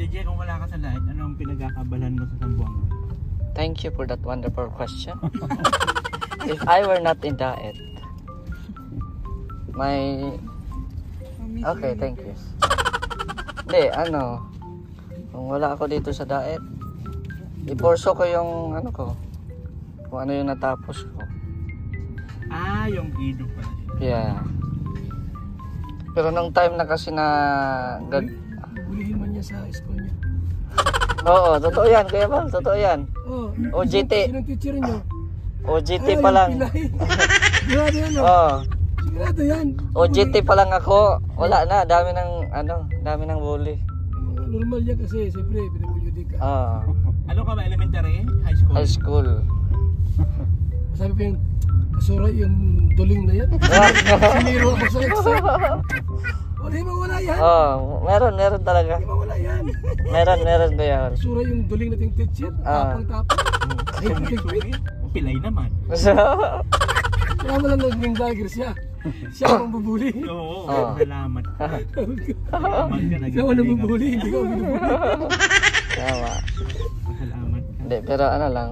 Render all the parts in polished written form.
JJ, kung wala ka sa diet, anong pinagkakabalan mo sa Zamboanga? Thank you for that wonderful question. If I were not in diet, okay, thank you. Hindi, kung wala ako dito sa diet, iporso ko yung kung ano yung natapos ko. Yung gido pala. Yeah. Pero nung time na kasi na bulihin man niya sa school niya. Oo, totoo yan, Kuya Bal, totoo yan. OJT. Sinong teacher niyo? OJT pa lang. Sigurado yan, sigurado yan. OJT pa lang ako. Wala na, dami ng bully. Normal yan kasi, siyempre, PWD ka. Ano ka ba, elementary? High school? High school. Sabi pa yung kasura yung duling na yan. Siniro ako sa exam. Wala yung mawala yan. Meron talaga. Hindi mawala yan. Meron Kuya Bal. Kasura yung duling nating teacher. Tapang-tapang. Pilay naman. Kaya mo lang naging vlogger siya. Siya ang bubuli. Oo, salamat. Salamat ka. Ikaw ang nabubuli, hindi ka ang binubuli. Tama. Salamat ka. Hindi, pero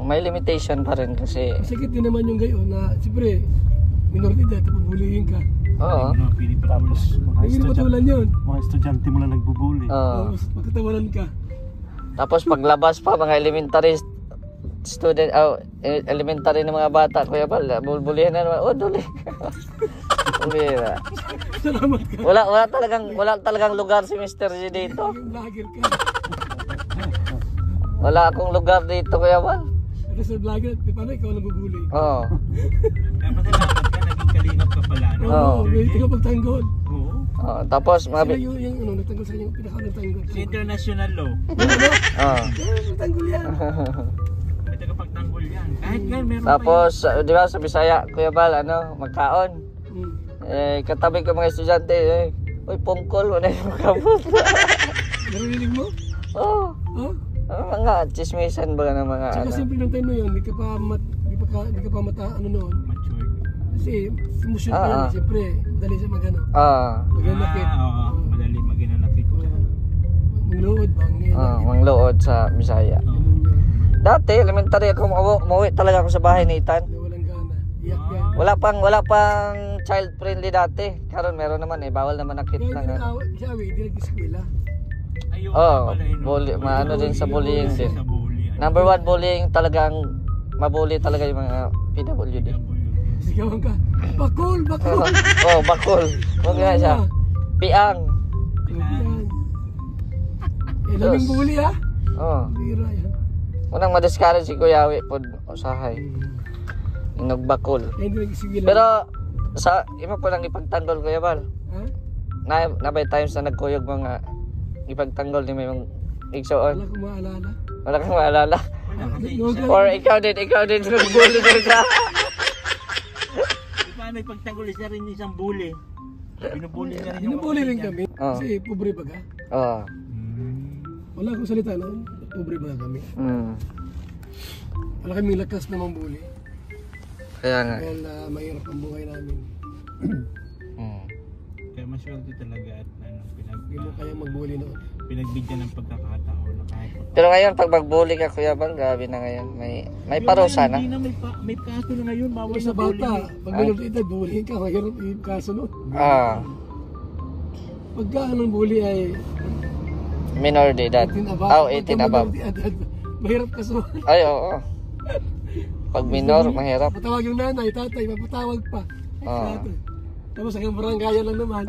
may limitation pa rin kasi. Masakit din naman yung gayon na, siyempre, minoridad, pabubulihin ka. Oo. Tapos, Hindi na patulan yun. mga estudyante mo lang nagbubuli. Tapos, magkatawanan ka. Tapos paglabas pa, mga elementary student, elementary ng mga bata, Kuya Bal, bulbulihan na naman. Duli. Umira. Salamat ka. Wala talagang lugar si Mr. G dito. Yung vlogger ka. Wala akong lugar dito, Kuya Bal. At sa vlogger, paano ikaw nabubuli? Oo. Kaya pasalamat ka, naging kalingap ka pala. May tagapagtanggol. Oo. Tapos, Sila yung nagtanggol sa inyo, pinaka-nagtanggol. Sa international law. Nagtanggol yan. May tagapagtanggol yan. Kahit nga meron Tapos, di ba sa Bisaya, Kuya Bal, magkaon. Katabi ko mga estudyante, uy, pungkol, wala yung kabot. Narinig mo? Oo. Mga chismisan ba ng mga Saka simple ng time na yun, hindi ka pa noon. matured. Kasi emosyon ka yan, siyempre, madali siya maganapit. Madali maginanapit. Manglood ba? Manglood sa Bisaya. Dati, elementary ako, umuwi talaga ako sa bahay ni Ethan. Walang gana. Iyak yan. Wala pang child friendly dati. Karon meron naman bawal naman nakit Kaya ng siya, hindi nag-eskwela. maano din sa bullying din. Sa bully. Number 1 bullying talagang mabully talaga yung mga PWD. Sigawan ka, bakol! Bakol. Huwag nga siya. Piang. Laming bully ha? Bira yan. Unang madiscourage si Kuya Awi pod usahay. Nagbakol. Hindi nag-eskwela. Pero sa imo pa lang ipagtanggol Kuya Bal. Ha? Nabay times na nagkuyog mga ipagtanggol ni may igsoon. Wala Wala kong maalala. kang maalala. Or ikaw din nagbully din ka. Paano ipagtanggol isa rin isang bully? Binubully niya rin Binubully rin kami. Kasi pobre ba ka? Wala akong salita na pobre ba kami. Wala kaming lakas na mambuli. Kaya nga. Dahil mahirap ang buhay namin. Kaya maswerte talaga at Hindi mo kayang magbuli noon. pinagbigyan ng pagkakataon na kahit Pero ngayon pag magbully ka Kuya Bal, grabe na ngayon. May parusa na. Hindi na may kaso na ngayon, bawal Sa na bullying. bata, pag minor edad, bulihin ka, mahirap yung kaso noon. Pagka anong bully ay Minor de edad. 18 above. 18 above. Mahirap kaso. Ay, oo. Pag minor, mahirap. Patawag yung nanay, tatay, mapatawag pa. Tapos hanggang barangaya lang naman.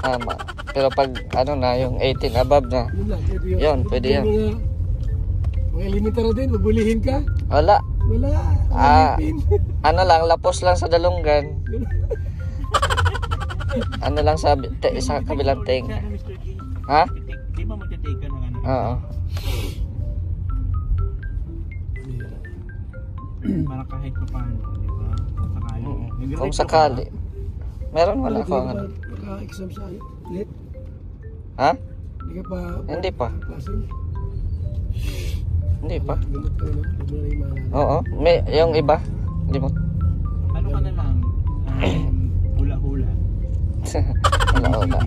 Tama. Pero pag yung 18 above na, Yun lang, yun, pwede yan. Mga elementary din, mabulihin ka. Wala. Wala. Lapos lang sa dalunggan. Lang sa kabilang ting. Ha? Di ba magtitake ka ng Oo. para kahit pa paano, di ba? Kung sakali. Meron wala ko Naka-exam sa lit? Ha? Hindi ka pa... Hindi pa. Passing? Hindi pa. Limot ka na, huwag mo na yung maalala. Oo. Yung iba. Limot. Ano ka na lang? Hula-hula. Wala.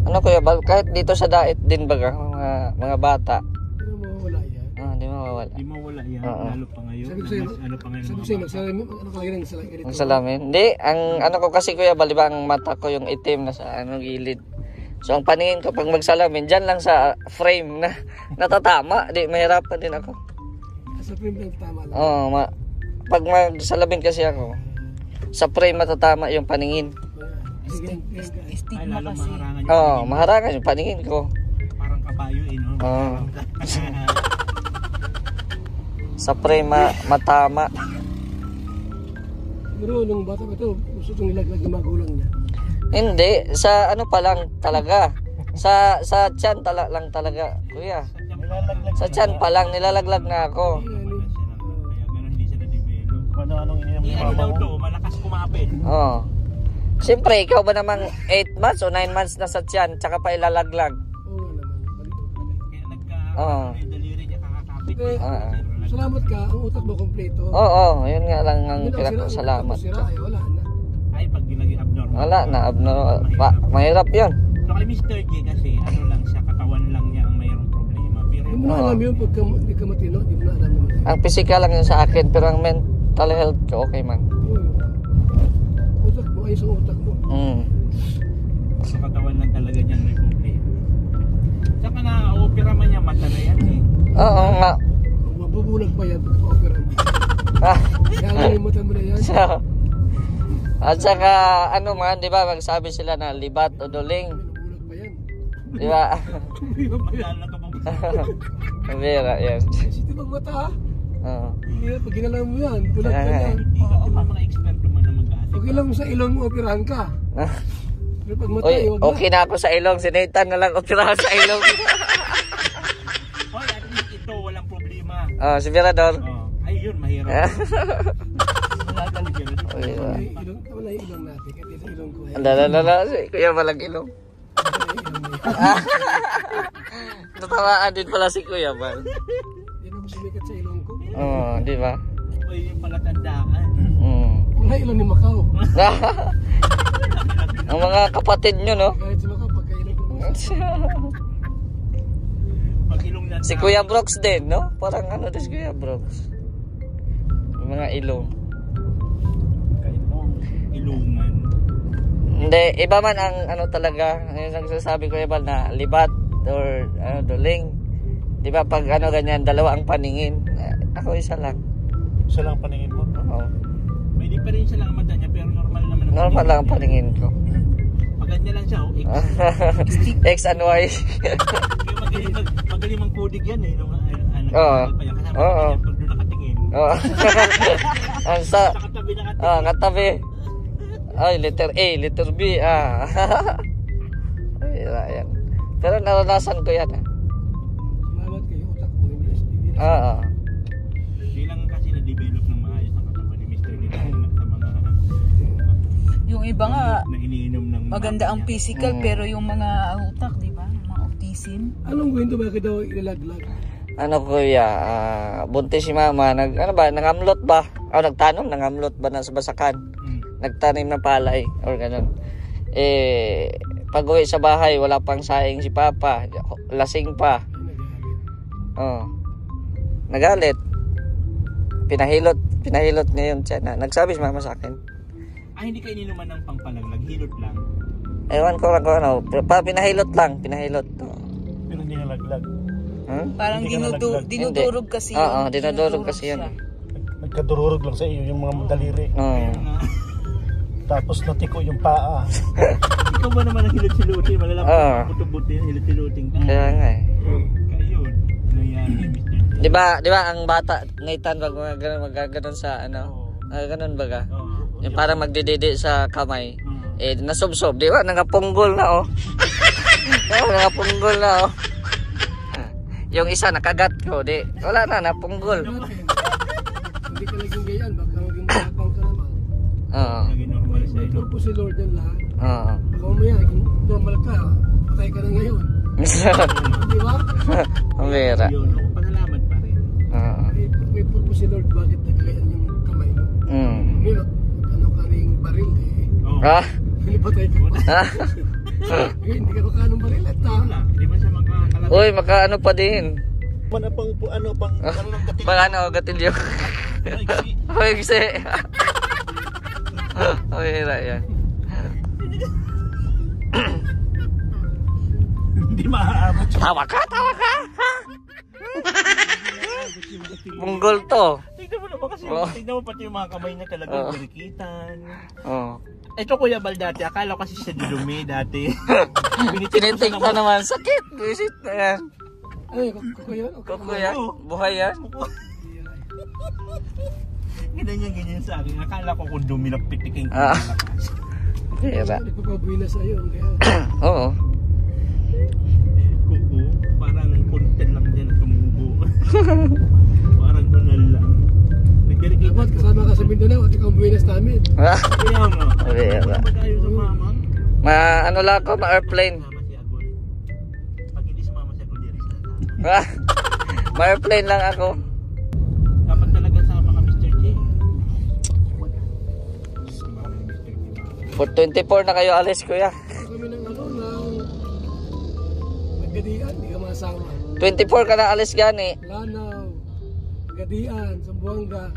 Ano Kuya Bal, kahit dito sa dait din baga, mga bata. Hindi mo mawawala yan. Hindi mawawala. Di mawala yan, Oo. lalo pa ngayon. Sabi ko sa'yo, Mas ano pa ngayon Sabi mga ko sa'yo, bata. magsalamin, ano kalagay ng salamin? Ang salamin. Hindi, ang ano ko kasi Kuya Bal, diba, ang mata ko yung itim na sa gilid. So ang paningin ko pag magsalamin, dyan lang sa frame na natatama. Di, mahirapan din ako. Sa frame lang tama lang. Oo, pag magsalamin kasi ako, sa frame matatama yung paningin. Sige, yan ka. Ay, Stigma lalo kasi. maharangan yung Oo, maharangan yung paningin ko. parang kabayo eh, no? Oo. Sa frame matama. Pero nung bata pa ito, gusto itong nilaglag yung magulang niya. Hindi, sa ano pa lang talaga. Sa tiyan lang talaga, Kuya. Sa tiyan pa lang, nilalaglag na ako. Kaya ganun hindi sila develop. Ano-anong ininom Di ng ano mama daw mo? to, malakas kumapit. Oo. Siyempre, ikaw ba namang 8 months o 9 months na sa tiyan, tsaka pa ilalaglag? Oo nga naman. Kaya Oo. yung daliri niya kakakapit. Eh, salamat ka, ang utak mo kompleto. Oo, yun nga lang ang Yun ang pinakasalamat sira, ko. ay wala na. Ay, pag naging abnormal. Wala na, abnormal. Mahirap yun. So kay Mr. J kasi, ano lang siya, katawan lang niya ang mayroong problema. Pero Hindi mo na alam yun pagka hindi ka matino, hindi mo na alam naman. Ang physical lang yun sa akin, pero ang mental health ko, okay man. Utak mo, ayos ang utak mo. sa katawan lang talaga niyan may problema. Saka na-opera man niya, mata na yan eh. Oo nga. Mabubulag pa yan pagka-opera mo. Kaya nalimutan mo na yan. So, at saka, ano man, di ba, magsabi sila na libat o duling. Mabubulag pa yan. Di ba? Magdaan lang ka bang Vera, yan. Sensitive ang mata ha. Oo. Hindi, pag ginalaw mo yan, bulag ka Kaya nga yan. Hindi ka yung mga eksperto man na mag-aasik. Pag ilang mo sa ilong mo, operahan ka. Pero pag mata, Uy, wag na. okay na ako sa ilong. Si Nathan na lang operahan sa ilong. Hoy, at least ito, walang problema. Si Verador. Oh, ay yun, mahirap. Wala talaga. Uy, Wala yung ilong natin, kasi sa ilong ko. Lala, si Kuya walang ilong. Natamaan din pala si Kuya Bal. Hindi na ako sumikat sa ilong ko. Oo, di ba? Hoy, yung palatandaan. Wala ilong ni Macau. Ang mga kapatid nyo, no? Kahit sa Macau, pagka ilong ko. Pag ilong na Si Kuya Brooks din, no? Parang ano din si Kuya Brooks. Yung mga ilong. kahit mo, ilungan. Hindi, iba man ang ano talaga, yung nagsasabi ko Bal na libat or ano, duling. Di ba pag ano ganyan, dalawa ang paningin. Ako isa lang. Isa lang paningin mo. Oo. May diferensya lang ang mata niya, pero normal naman ang Normal lang ang paningin ko. Pag ganyan lang siya, X. X and Y. Kaya magaling mang kudig yan eh. Nung, Oo. pa yan. Kasama Oo. yan, pag doon nakatingin. Oo. Ang sa Sa katabi nakatingin. katabi. Ay, letter A, letter B. Ay, yan. Pero naranasan ko yan. Salamat kayo, utak mo. Hindi na. Oo. Hindi lang kasi na-develop ng maayos ang katawan ni Mr. Lee sa mga Yung iba nga, na iniinom ng maganda ang mama niya. physical, pero yung mga utak, di ba? Mga autism. Anong kwento bakit daw ilalaglag? Ano kuya, buntis si mama, nangamlot ba? O nagtanong, nangamlot ba na sa basakan? Nagtanim ng palay or ganun. Pag uwi sa bahay, wala pang saing si papa, lasing pa. Oh. Nagalit. Pinahilot niya yun siya na. Nagsabi si mama sa akin. Hindi ka ininuman ng pangpalaglag, hilot lang. Ewan ko lang kung ano. Pinahilot lang. Pinahilot. Pero hindi nalaglag. Parang Hindi ka nalaglag. dinudurog kasi Oo, dinudurog kasi siya. yan. Nagkadururog lang sa iyo yung mga daliri. Oo. Tapos natiko yung paa. Ikaw ba naman ang hilot-hilutin? Malalaman Oo. ang buto-buto yan, hilot-hilutin ka. Kaya nga eh. Kaya yun. Nangyari ni Mr. Lee. 'Di ba ang bata Nathan wag magaganon sa ano? Ganun baga. Yung parang magdididi sa kamay. Nasubsob, 'di ba? Nangapunggol na oh. Nangapunggol na oh. Yung isa nakagat ko, di. Wala na, napunggol. Hindi ka naging gayan, baka maging matapang ka naman. Oo. Naging normal siya. May purpose si Lord yan lahat. Oo. Baka mamaya, kung normal ka, patay ka na ngayon. Di ba? Ang vera. Yun, ako panalaman pa rin. Oo. May purpose si Lord, bakit naglayan yung kamay mo? May ano ka ring baril eh. Oo. Ah. Pinipatay ka pa. Hindi ka makaanong barilat ha. Wala, di ba siya makakalabas? Uy, makaano pa din. Ano pang ng gatil. Pang ano, gatilyo. Uy, kasi. Uy, hira yan. Hindi maaabot siya. Tawa ka, tawa ka. Ha? Munggol to. Tignan mo naman kasi, Oh. tignan mo pati yung mga kamay niya talaga Oh. birikitan. Oh. Ito Kuya Bal dati, akala ko kasi siya dumi dati. Tinitik pa naman. Sakit. Visit na yan. Ano yun? Kuko yun? Kuko yan. Buhay yan. Ganyan sa akin. Akala ko kung dumi lang pitiking ko. Ah. Hira. Nagpapabuhay na sa'yo. Kaya Oo. Kuko, parang content lang dyan tumubo. Parang hunal lang. Nagdirikitan dapat kasama ka sa Mindanao at ikaw ang buwinas namin. Kaya nga. Hira. Ano ba tayo sa mama? Ano lang ako, ma-airplane. Sama si Agol. Pag hindi sumama si Agol, diri sila. Ma-airplane lang ako. Dapat talaga sama ka Mr. J. Sumama ni Mr. J. For 24 na kayo alis, kuya. Kami ng ng Nagadian, hindi ka masama. 24 ka na alis gani. Lanao, Nagadian, Zamboanga.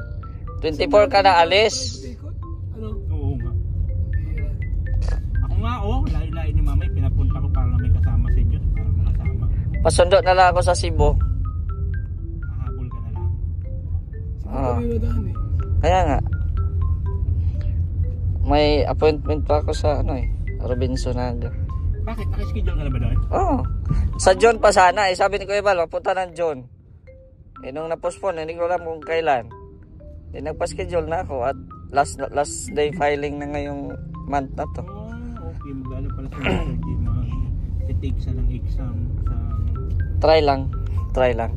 24 ka na alis. Ikot. Ano? Oo nga. Hira. Ako nga lahi-lahi ni Mama, pinapunta ko para may kasama sa inyo, para makasama. Pasundo na lang ako sa Cebu. Mahabol ka na lang. Ah. Kami madaan eh. Kaya nga. May appointment pa ako sa Robinsonaga. Bakit? Nakaschedule ka na ba doon? Oo. Sa John pa sana. Sabi ni Kuya Bal, mapunta ng John. Nung na-postpone, hindi ko alam kung kailan. Nagpa-schedule na ako at last day filing na ngayong month na to. Oh, okay. Mag-ano pala sa Mr. J. Mag-take sa ng exam sa... Try lang.